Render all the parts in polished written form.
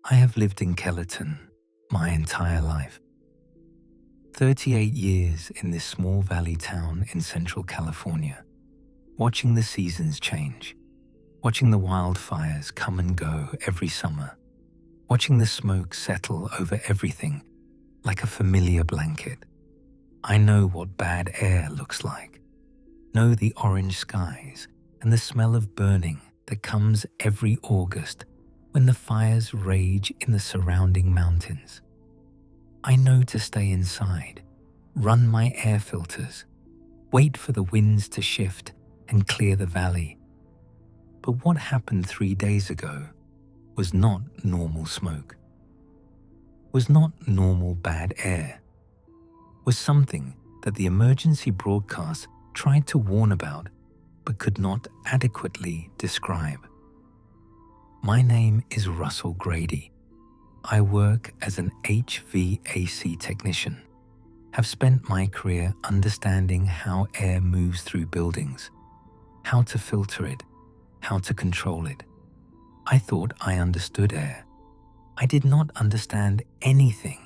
I have lived in Kellerton my entire life. 38 years in this small valley town in central California, watching the seasons change, watching the wildfires come and go every summer, watching the smoke settle over everything like a familiar blanket. I know what bad air looks like, know the orange skies and the smell of burning that comes every August when the fires rage in the surrounding mountains. I know to stay inside, run my air filters, wait for the winds to shift and clear the valley. But what happened 3 days ago was not normal smoke, was not normal bad air, was something that the emergency broadcast tried to warn about but could not adequately describe. My name is Russell Grady. I work as an HVAC technician, have spent my career understanding how air moves through buildings, how to filter it, how to control it. I thought I understood air. I did not understand anything.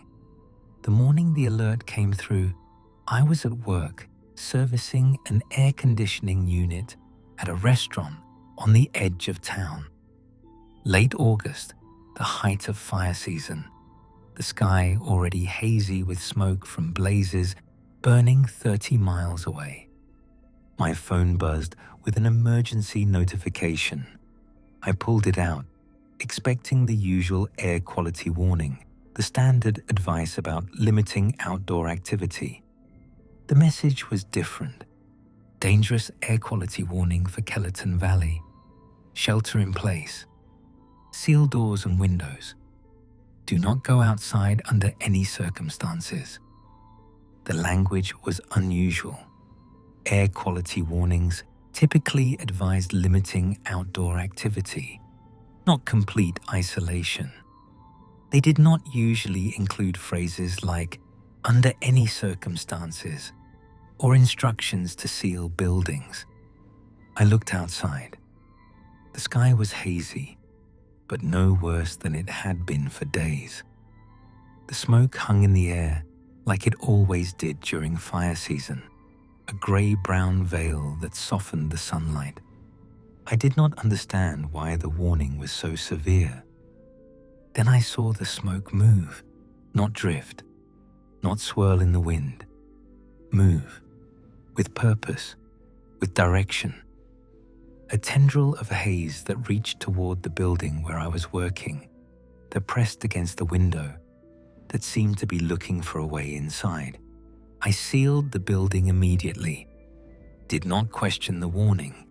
The morning the alert came through, I was at work servicing an air conditioning unit at a restaurant on the edge of town. Late August, the height of fire season, the sky already hazy with smoke from blazes burning 30 miles away. My phone buzzed with an emergency notification. I pulled it out, expecting the usual air quality warning, the standard advice about limiting outdoor activity. The message was different. Dangerous air quality warning for Kellerton Valley. Shelter in place. Seal doors and windows. Do not go outside under any circumstances. The language was unusual. Air quality warnings typically advised limiting outdoor activity, not complete isolation. They did not usually include phrases like "under any circumstances" or instructions to seal buildings. I looked outside. The sky was hazy, but no worse than it had been for days. The smoke hung in the air like it always did during fire season, a grey-brown veil that softened the sunlight. I did not understand why the warning was so severe. Then I saw the smoke move, not drift, not swirl in the wind. Move, with purpose, with direction. A tendril of haze that reached toward the building where I was working, that pressed against the window, that seemed to be looking for a way inside. I sealed the building immediately, did not question the warning,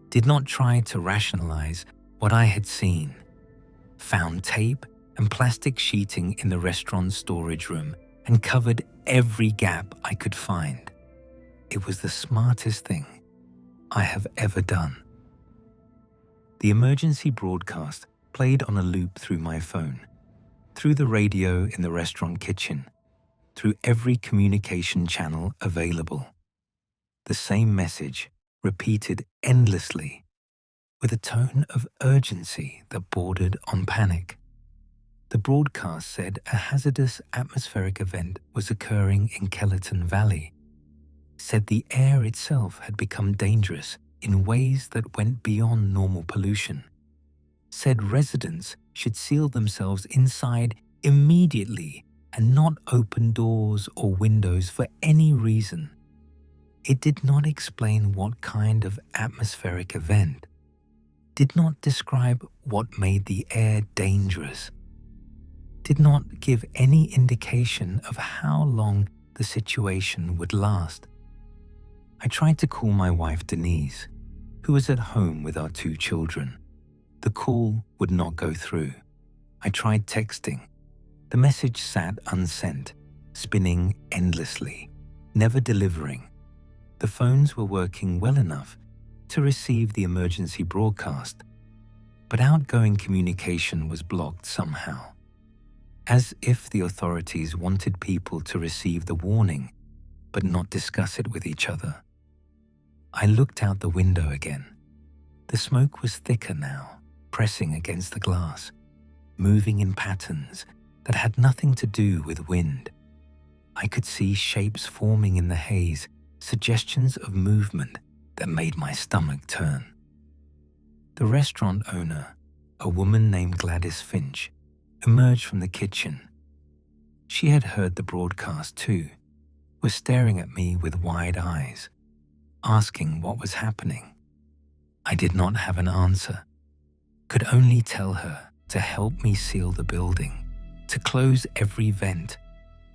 did not try to rationalize what I had seen, found tape and plastic sheeting in the restaurant's storage room and covered every gap I could find. It was the smartest thing I have ever done. The emergency broadcast played on a loop through my phone, through the radio in the restaurant kitchen, through every communication channel available. The same message repeated endlessly, with a tone of urgency that bordered on panic. The broadcast said a hazardous atmospheric event was occurring in Kellerton Valley, said the air itself had become dangerous in ways that went beyond normal pollution, said residents should seal themselves inside immediately and not open doors or windows for any reason. It did not explain what kind of atmospheric event, did not describe what made the air dangerous, did not give any indication of how long the situation would last. I tried to call my wife Denise, who was at home with our 2 children. The call would not go through. I tried texting. The message sat unsent, spinning endlessly, never delivering. The phones were working well enough to receive the emergency broadcast, but outgoing communication was blocked somehow, as if the authorities wanted people to receive the warning but not discuss it with each other. I looked out the window again. The smoke was thicker now, pressing against the glass. moving in patterns that had nothing to do with wind. I could see shapes forming in the haze, suggestions of movement that made my stomach turn. The restaurant owner, a woman named Gladys Finch, emerged from the kitchen. She had heard the broadcast too, was staring at me with wide eyes, asking what was happening. I did not have an answer, could only tell her to help me seal the building, to close every vent,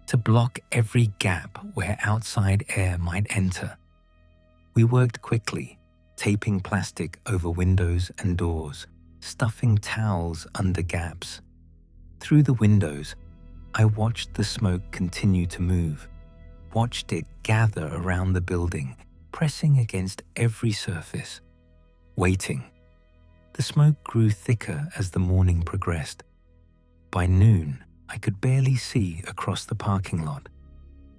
to block every gap where outside air might enter. We worked quickly, taping plastic over windows and doors, stuffing towels under gaps. Through the windows, I watched the smoke continue to move, watched it gather around the building, pressing against every surface, waiting. The smoke grew thicker as the morning progressed. By noon, I could barely see across the parking lot.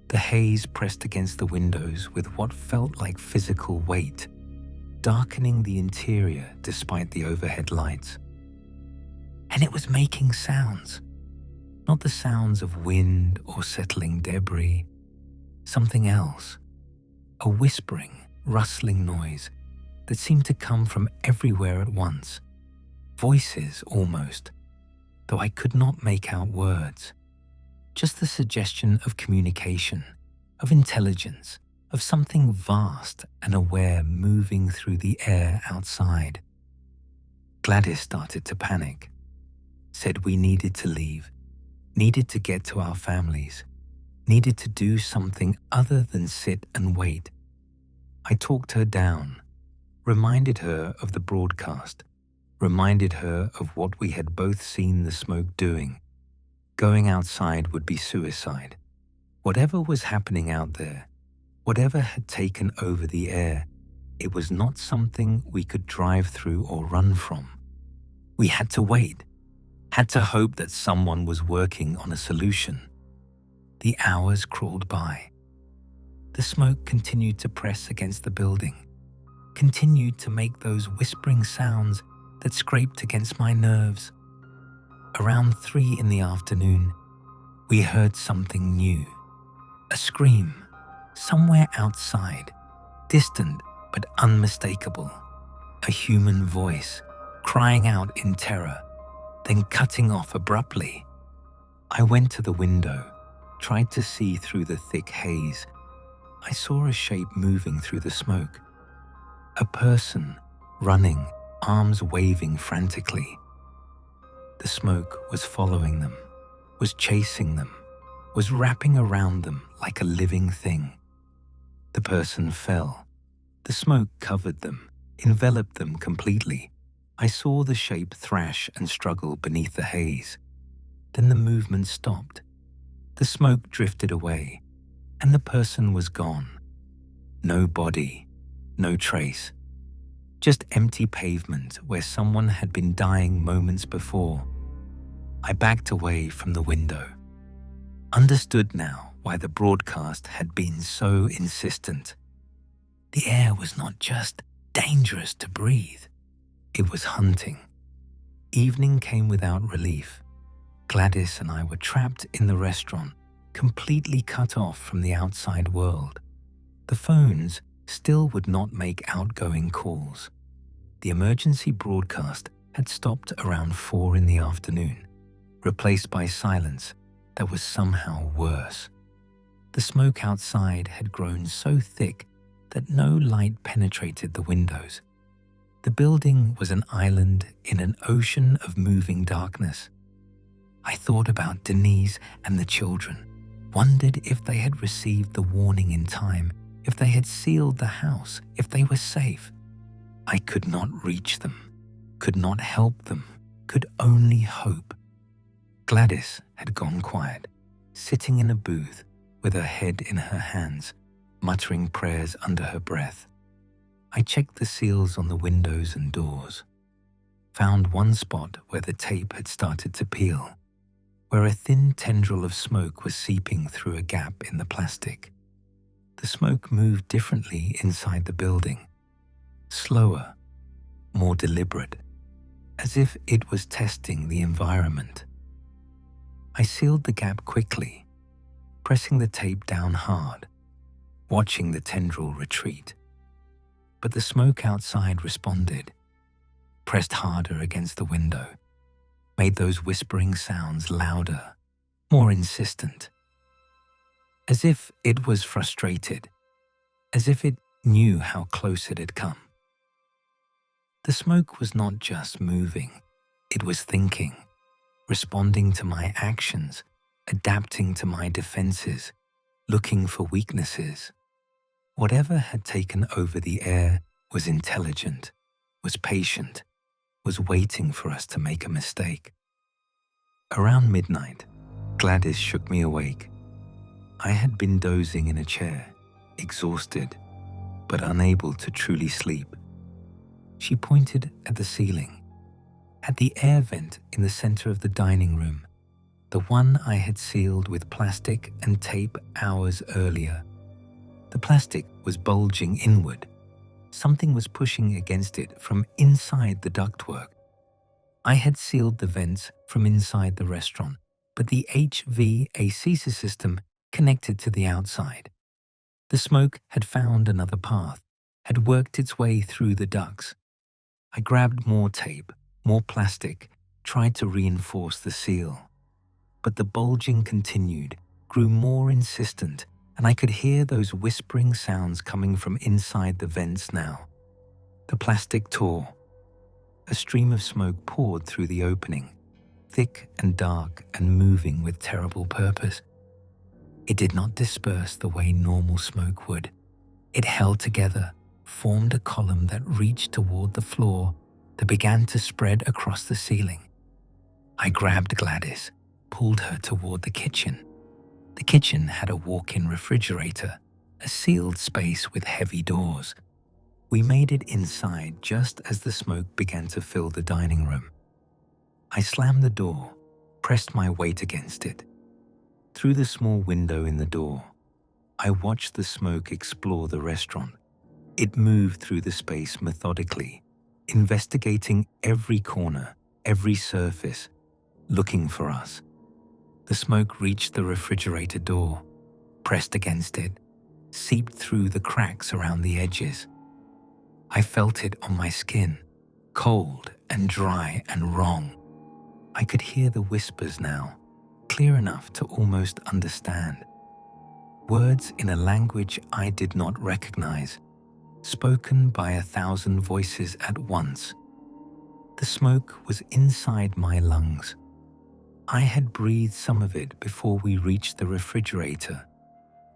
The haze pressed against the windows with what felt like physical weight, darkening the interior despite the overhead lights. And it was making sounds, not the sounds of wind or settling debris, something else, a whispering, rustling noise that seemed to come from everywhere at once, voices almost, though I could not make out words, just the suggestion of communication, of intelligence, of something vast and aware moving through the air outside. Gladys started to panic, said we needed to leave, needed to get to our families, needed to do something other than sit and wait. I talked her down, reminded her of the broadcast, reminded her of what we had both seen the smoke doing. Going outside would be suicide. Whatever was happening out there, whatever had taken over the air, it was not something we could drive through or run from. We had to wait, had to hope that someone was working on a solution. The hours crawled by. The smoke continued to press against the building, continued to make those whispering sounds that scraped against my nerves. Around 3 in the afternoon, we heard something new. A scream, somewhere outside, distant but unmistakable. A human voice, crying out in terror, then cutting off abruptly. I went to the window, tried to see through the thick haze. I saw a shape moving through the smoke. A person, running, arms waving frantically. The smoke was following them, was chasing them, was wrapping around them like a living thing. The person fell. The smoke covered them, enveloped them completely. I saw the shape thrash and struggle beneath the haze. Then the movement stopped. The smoke drifted away, and the person was gone. No body, no trace. Just empty pavement where someone had been dying moments before. I backed away from the window. Understood now why the broadcast had been so insistent. The air was not just dangerous to breathe. It was hunting. Evening came without relief. Gladys and I were trapped in the restaurant, completely cut off from the outside world. The phones still would not make outgoing calls. The emergency broadcast had stopped around 4 in the afternoon, replaced by silence that was somehow worse. The smoke outside had grown so thick that no light penetrated the windows. The building was an island in an ocean of moving darkness. I thought about Denise and the children, wondered if they had received the warning in time, if they had sealed the house, if they were safe. I could not reach them, could not help them, could only hope. Gladys had gone quiet, sitting in a booth with her head in her hands, muttering prayers under her breath. I checked the seals on the windows and doors, found one spot where the tape had started to peel, where a thin tendril of smoke was seeping through a gap in the plastic. The smoke moved differently inside the building, slower, more deliberate, as if it was testing the environment. I sealed the gap quickly, pressing the tape down hard, watching the tendril retreat. But the smoke outside responded, pressed harder against the window, made those whispering sounds louder, more insistent. As if it was frustrated, as if it knew how close it had come. The smoke was not just moving, it was thinking, responding to my actions, adapting to my defenses, looking for weaknesses. Whatever had taken over the air was intelligent, was patient, was waiting for us to make a mistake. Around midnight, Gladys shook me awake. I had been dozing in a chair, exhausted, but unable to truly sleep. She pointed at the ceiling, at the air vent in the center of the dining room, the one I had sealed with plastic and tape hours earlier. The plastic was bulging inward. Something was pushing against it from inside the ductwork. I had sealed the vents from inside the restaurant, but the HVAC system connected to the outside. The smoke had found another path, had worked its way through the ducts. I grabbed more tape, more plastic, tried to reinforce the seal. But the bulging continued, grew more insistent, and I could hear those whispering sounds coming from inside the vents now. The plastic tore. A stream of smoke poured through the opening, thick and dark and moving with terrible purpose. It did not disperse the way normal smoke would. It held together, formed a column that reached toward the floor, that began to spread across the ceiling. I grabbed Gladys, pulled her toward the kitchen. The kitchen had a walk-in refrigerator, a sealed space with heavy doors. We made it inside just as the smoke began to fill the dining room. I slammed the door, pressed my weight against it. Through the small window in the door, I watched the smoke explore the restaurant. It moved through the space methodically, investigating every corner, every surface, looking for us. The smoke reached the refrigerator door, pressed against it, seeped through the cracks around the edges. I felt it on my skin, cold and dry and wrong. I could hear the whispers now, clear enough to almost understand. Words in a language I did not recognize, spoken by 1,000 voices at once. The smoke was inside my lungs. I had breathed some of it before we reached the refrigerator,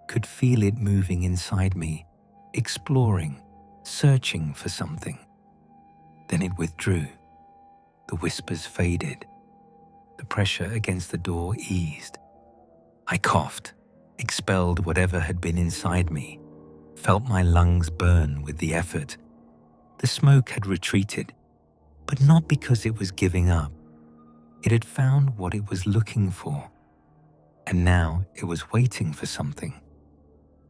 could feel it moving inside me, exploring, searching for something. Then it withdrew. The whispers faded. The pressure against the door eased. I coughed, expelled whatever had been inside me, felt my lungs burn with the effort. The smoke had retreated, but not because it was giving up. It had found what it was looking for, and now it was waiting for something.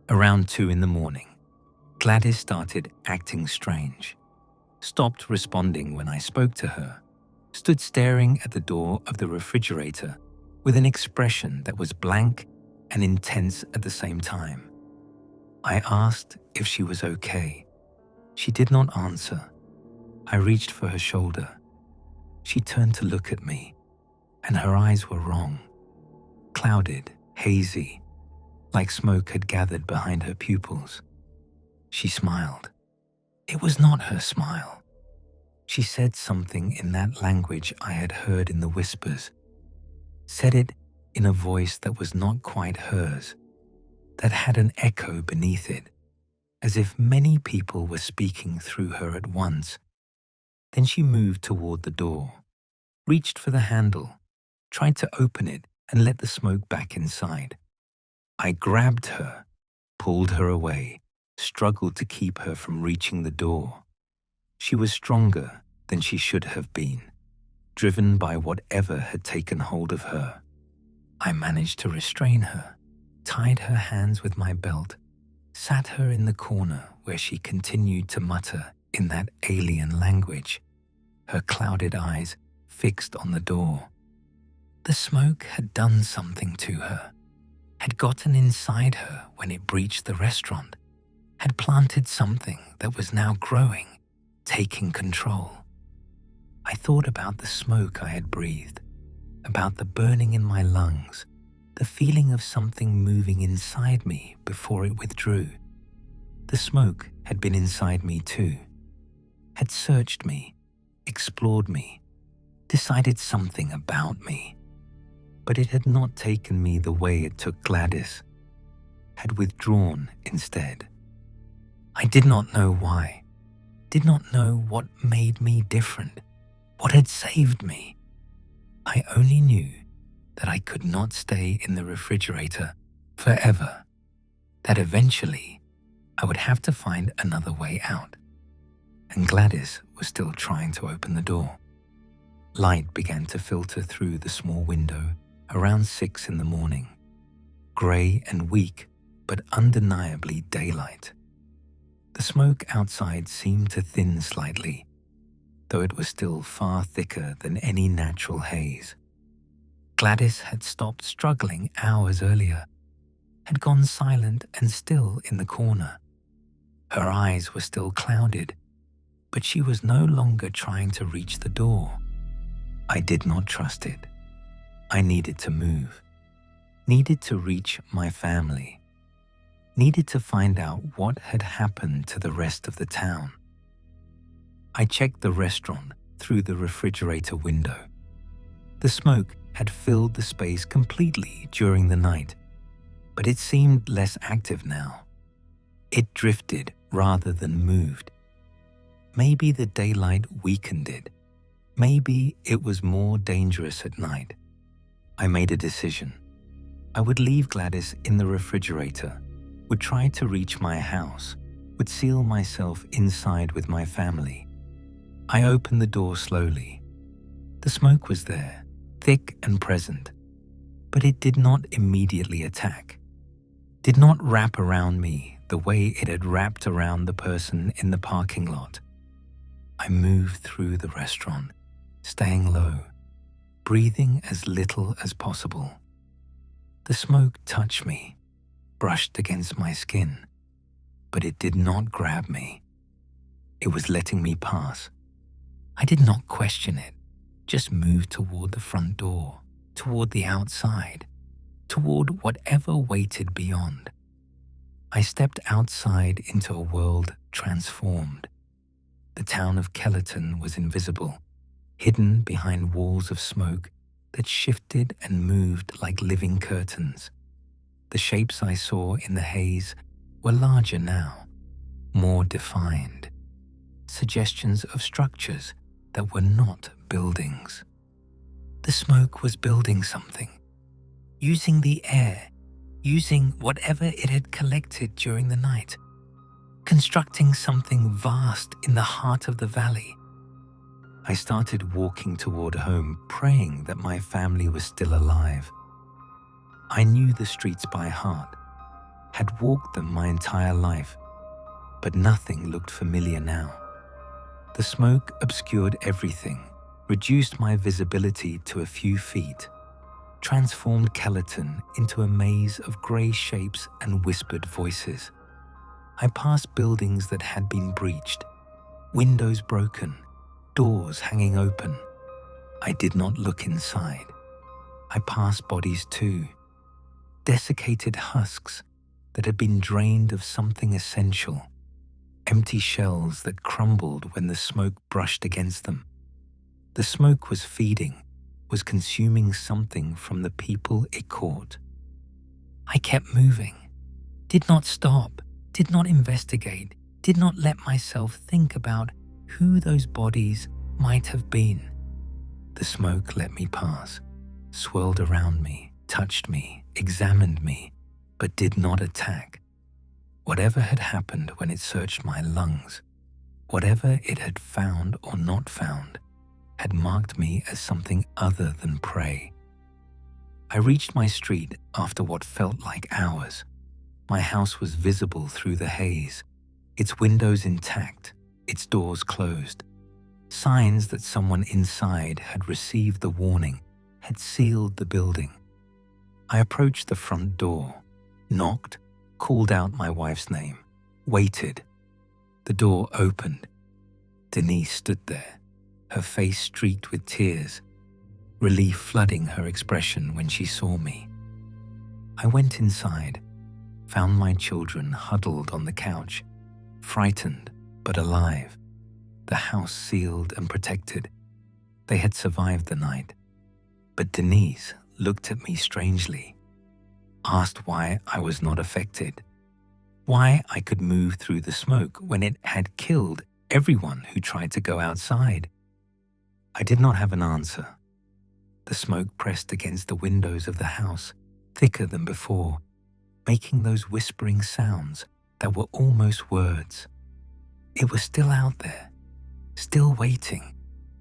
Around 2 a.m, Gladys started acting strange, stopped responding when I spoke to her, stood staring at the door of the refrigerator with an expression that was blank and intense at the same time. I asked if she was okay. She did not answer. I reached for her shoulder. She turned to look at me, and her eyes were wrong, clouded, hazy, like smoke had gathered behind her pupils. She smiled. It was not her smile. She said something in that language I had heard in the whispers, said it in a voice that was not quite hers, that had an echo beneath it, as if many people were speaking through her at once. Then she moved toward the door, reached for the handle, tried to open it and let the smoke back inside. I grabbed her, pulled her away, struggled to keep her from reaching the door. She was stronger than she should have been, driven by whatever had taken hold of her. I managed to restrain her, tied her hands with my belt, sat her in the corner where she continued to mutter in that alien language. her clouded eyes fixed on the door. The smoke had done something to her, had gotten inside her when it breached the restaurant, had planted something that was now growing, taking control. I thought about the smoke I had breathed, about the burning in my lungs, the feeling of something moving inside me before it withdrew. The smoke had been inside me too, had searched me, explored me, decided something about me. But it had not taken me the way it took Gladys, had withdrawn instead. I did not know why, did not know what made me different, what had saved me. I only knew that I could not stay in the refrigerator forever, that eventually I would have to find another way out. And Gladys was still trying to open the door. Light began to filter through the small window around 6 in the morning, grey and weak, but undeniably daylight. The smoke outside seemed to thin slightly, though it was still far thicker than any natural haze. Gladys had stopped struggling hours earlier, had gone silent and still in the corner. Her eyes were still clouded, but she was no longer trying to reach the door. I did not trust it. I needed to move, needed to reach my family, needed to find out what had happened to the rest of the town. I checked the restaurant through the refrigerator window. The smoke had filled the space completely during the night, but it seemed less active now. It drifted rather than moved. Maybe the daylight weakened it. Maybe it was more dangerous at night. I made a decision. I would leave Gladys in the refrigerator, would try to reach my house, would seal myself inside with my family. I opened the door slowly. The smoke was there, thick and present, but it did not immediately attack, did not wrap around me the way it had wrapped around the person in the parking lot. I moved through the restaurant, staying low, breathing as little as possible. The smoke touched me, brushed against my skin, but it did not grab me. It was letting me pass. I did not question it, just moved toward the front door, toward the outside, toward whatever waited beyond. I stepped outside into a world transformed. The town of Kellerton was invisible, hidden behind walls of smoke that shifted and moved like living curtains. The shapes I saw in the haze were larger now, more defined, suggestions of structures that were not buildings. The smoke was building something, using the air, using whatever it had collected during the night, constructing something vast in the heart of the valley. I started walking toward home, praying that my family was still alive. I knew the streets by heart, had walked them my entire life, but nothing looked familiar now. The smoke obscured everything, reduced my visibility to a few feet, transformed Kellerton into a maze of grey shapes and whispered voices. I passed buildings that had been breached, windows broken, doors hanging open. I did not look inside. I passed bodies too, desiccated husks that had been drained of something essential, empty shells that crumbled when the smoke brushed against them. The smoke was feeding, was consuming something from the people it caught. I kept moving, did not stop, did not investigate, did not let myself think about who those bodies might have been. The smoke let me pass, swirled around me, touched me, examined me, but did not attack. Whatever had happened when it searched my lungs, whatever it had found or not found, had marked me as something other than prey. I reached my street after what felt like hours. My house was visible through the haze, its windows intact, its doors closed. signs that someone inside had received the warning, had sealed the building. I approached the front door, knocked, called out my wife's name, waited. The door opened. Denise stood there, her face streaked with tears, relief flooding her expression when she saw me. I went inside, found my children huddled on the couch, frightened but alive, the house sealed and protected. They had survived the night. But Denise looked at me strangely, asked why I was not affected, why I could move through the smoke when it had killed everyone who tried to go outside. I did not have an answer. The smoke pressed against the windows of the house, thicker than before, making those whispering sounds that were almost words. It was still out there, still waiting,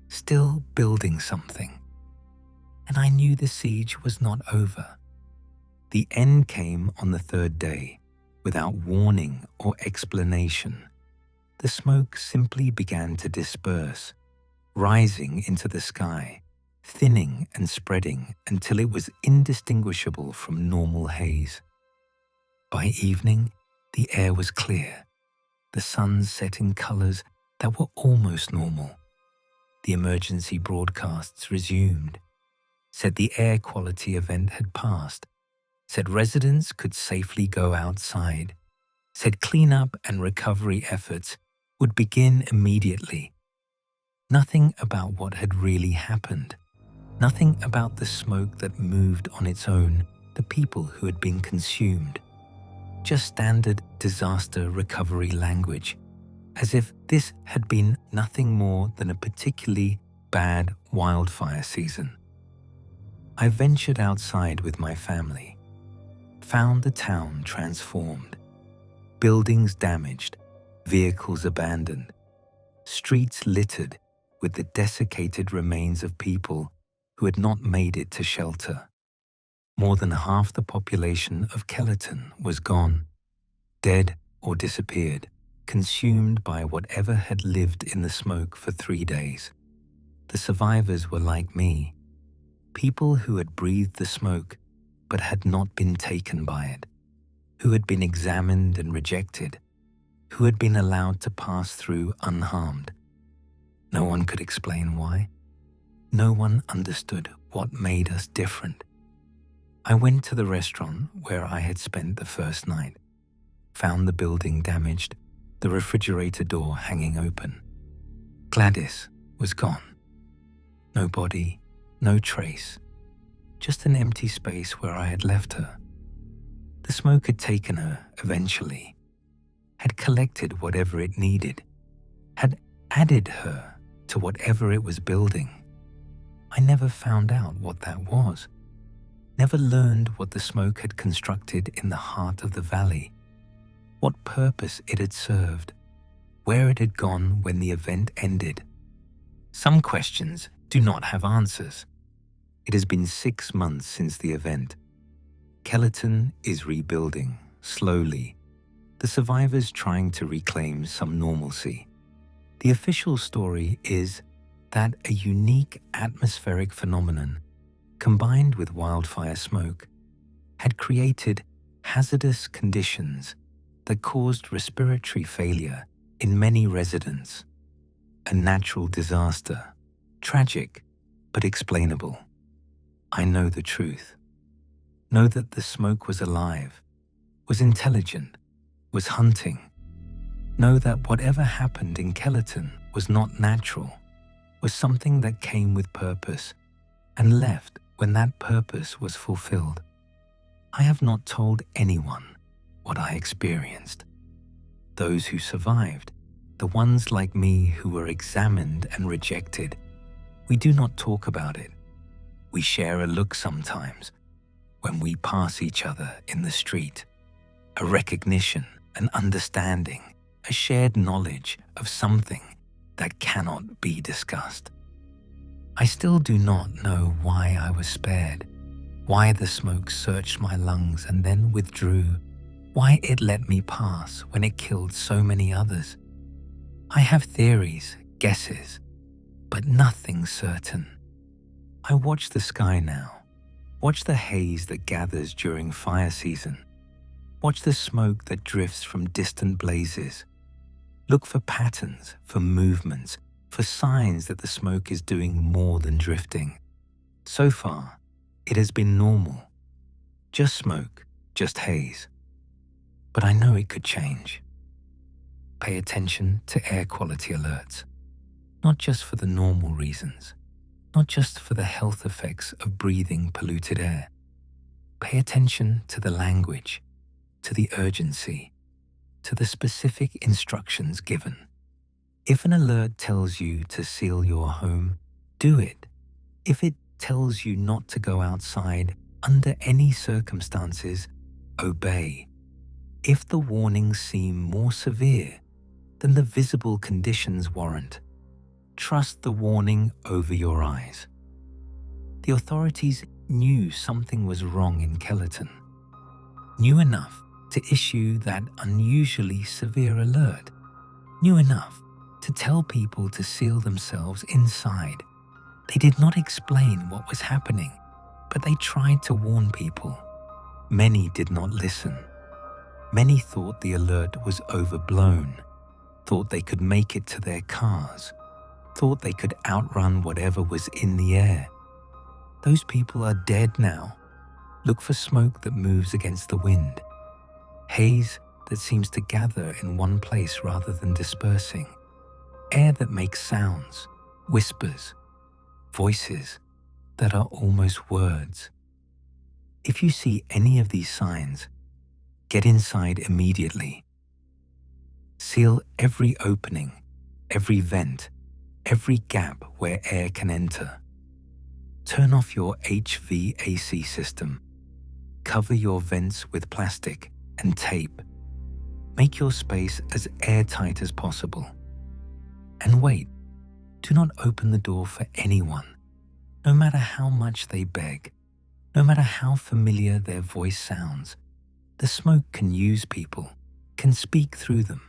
still building something. And I knew the siege was not over. The end came on the third day, without warning or explanation. The smoke simply began to disperse, rising into the sky, thinning and spreading until it was indistinguishable from normal haze. By evening, the air was clear. The sun set in colors that were almost normal. The emergency broadcasts resumed, said the air quality event had passed, said residents could safely go outside, said cleanup and recovery efforts would begin immediately. Nothing about what had really happened, nothing about the smoke that moved on its own, the people who had been consumed. Just standard disaster recovery language, as if this had been nothing more than a particularly bad wildfire season. I ventured outside with my family, found the town transformed, buildings damaged, vehicles abandoned, streets littered with the desiccated remains of people who had not made it to shelter. More than half the population of Kellerton was gone, dead or disappeared, consumed by whatever had lived in the smoke for 3 days. The survivors were like me, people who had breathed the smoke but had not been taken by it, who had been examined and rejected, who had been allowed to pass through unharmed. No one could explain why. No one understood what made us different. I went to the restaurant where I had spent the first night, found the building damaged, the refrigerator door hanging open. Gladys was gone. No body, no trace, just an empty space where I had left her. The smoke had taken her eventually, had collected whatever it needed, had added her to whatever it was building. I never found out what that was, never learned what the smoke had constructed in the heart of the valley, what purpose it had served, where it had gone when the event ended. Some questions do not have answers. It has been 6 months since the event. Kellerton is rebuilding, slowly, the survivors trying to reclaim some normalcy. The official story is that a unique atmospheric phenomenon, combined with wildfire smoke, had created hazardous conditions that caused respiratory failure in many residents. A natural disaster, tragic but explainable. I know the truth. Know that the smoke was alive, was intelligent, was hunting. Know that whatever happened in Kellerton was not natural, was something that came with purpose and left when that purpose was fulfilled. I have not told anyone what I experienced. Those who survived, the ones like me who were examined and rejected, we do not talk about it. We share a look sometimes when we pass each other in the street, a recognition, an understanding, a shared knowledge of something that cannot be discussed. I still do not know why I was spared, why the smoke searched my lungs and then withdrew, why it let me pass when it killed so many others. I have theories, guesses, but nothing certain. I watch the sky now. Watch the haze that gathers during fire season. Watch the smoke that drifts from distant blazes. Look for patterns, for movements, for signs that the smoke is doing more than drifting. So far, it has been normal. Just smoke, just haze. But I know it could change. Pay attention to air quality alerts, not just for the normal reasons, not just for the health effects of breathing polluted air. Pay attention to the language, to the urgency, to the specific instructions given. If an alert tells you to seal your home, do it. If it tells you not to go outside under any circumstances, obey. If the warnings seem more severe than the visible conditions warrant, trust the warning over your eyes. The authorities knew something was wrong in Kellerton, knew enough to issue that unusually severe alert, knew enough to tell people to seal themselves inside. They did not explain what was happening, but they tried to warn people. Many did not listen. Many thought the alert was overblown, thought they could make it to their cars, thought they could outrun whatever was in the air. Those people are dead now. Look for smoke that moves against the wind, haze that seems to gather in one place rather than dispersing, air that makes sounds, whispers, voices that are almost words. If you see any of these signs, get inside immediately. Seal every opening, every vent, every gap where air can enter. Turn off your HVAC system. Cover your vents with plastic and tape. Make your space as airtight as possible. And wait, do not open the door for anyone, no matter how much they beg, no matter how familiar their voice sounds. The smoke can use people, can speak through them,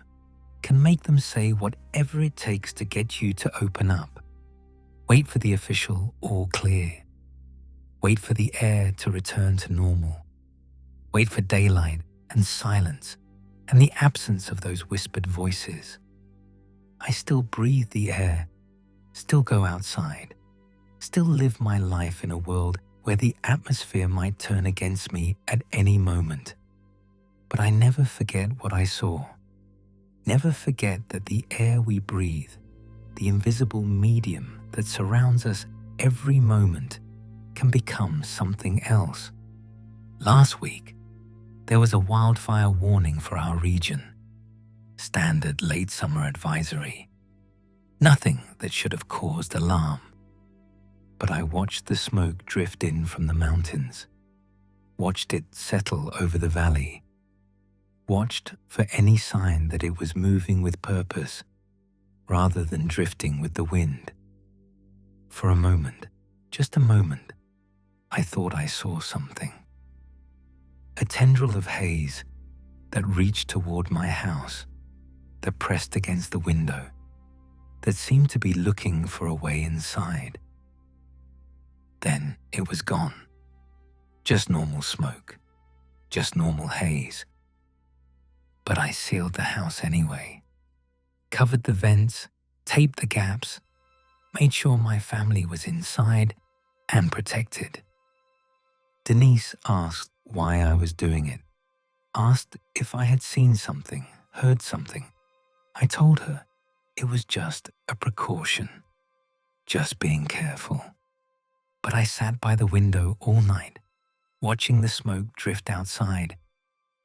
can make them say whatever it takes to get you to open up. Wait for the official all clear. Wait for the air to return to normal. Wait for daylight and silence and the absence of those whispered voices. I still breathe the air, still go outside, still live my life in a world where the atmosphere might turn against me at any moment. But I never forget what I saw. Never forget that the air we breathe, the invisible medium that surrounds us every moment, can become something else. Last week, there was a wildfire warning for our region. Standard late summer advisory. Nothing that should have caused alarm. But I watched the smoke drift in from the mountains, watched it settle over the valley, watched for any sign that it was moving with purpose rather than drifting with the wind. For a moment, just a moment, I thought I saw something. A tendril of haze that reached toward my house, that pressed against the window, that seemed to be looking for a way inside. Then it was gone. Just normal smoke, just normal haze. But I sealed the house anyway, covered the vents, taped the gaps, made sure my family was inside and protected. Denise asked why I was doing it, asked if I had seen something, heard something. I told her it was just a precaution, just being careful. But I sat by the window all night, watching the smoke drift outside,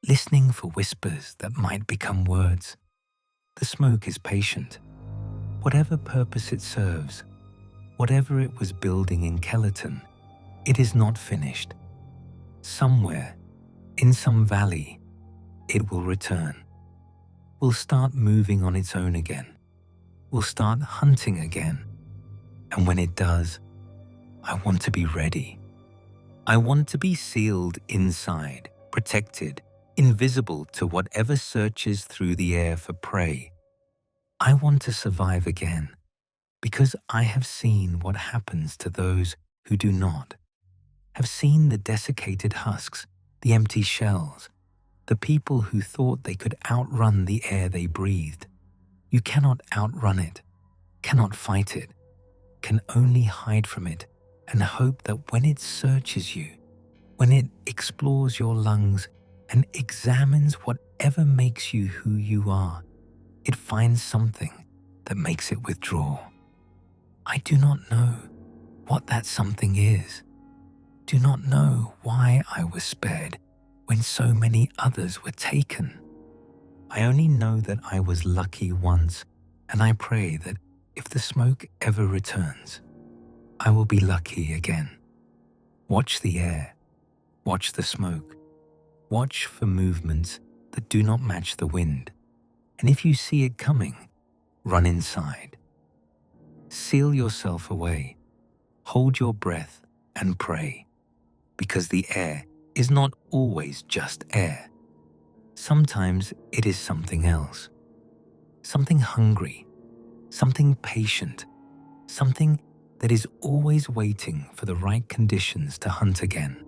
listening for whispers that might become words. The smoke is patient. Whatever purpose it serves, whatever it was building in Kellerton, it is not finished. Somewhere, in some valley, it will return. Will start moving on its own again. Will start hunting again. And when it does, I want to be ready. I want to be sealed inside, protected, invisible to whatever searches through the air for prey. I want to survive again. because I have seen what happens to those who do not, have seen the desiccated husks, the empty shells, the people who thought they could outrun the air they breathed. You cannot outrun it, cannot fight it, can only hide from it and hope that when it searches you, when it explores your lungs and examines whatever makes you who you are, it finds something that makes it withdraw. I do not know what that something is, do not know why I was spared when so many others were taken. I only know that I was lucky once, and I pray that if the smoke ever returns, I will be lucky again. Watch the air, watch the smoke, watch for movements that do not match the wind, and if you see it coming, run inside. Seal yourself away, hold your breath and pray, because the air is not always just air. Sometimes it is something else, something hungry, something patient, something that is always waiting for the right conditions to hunt again.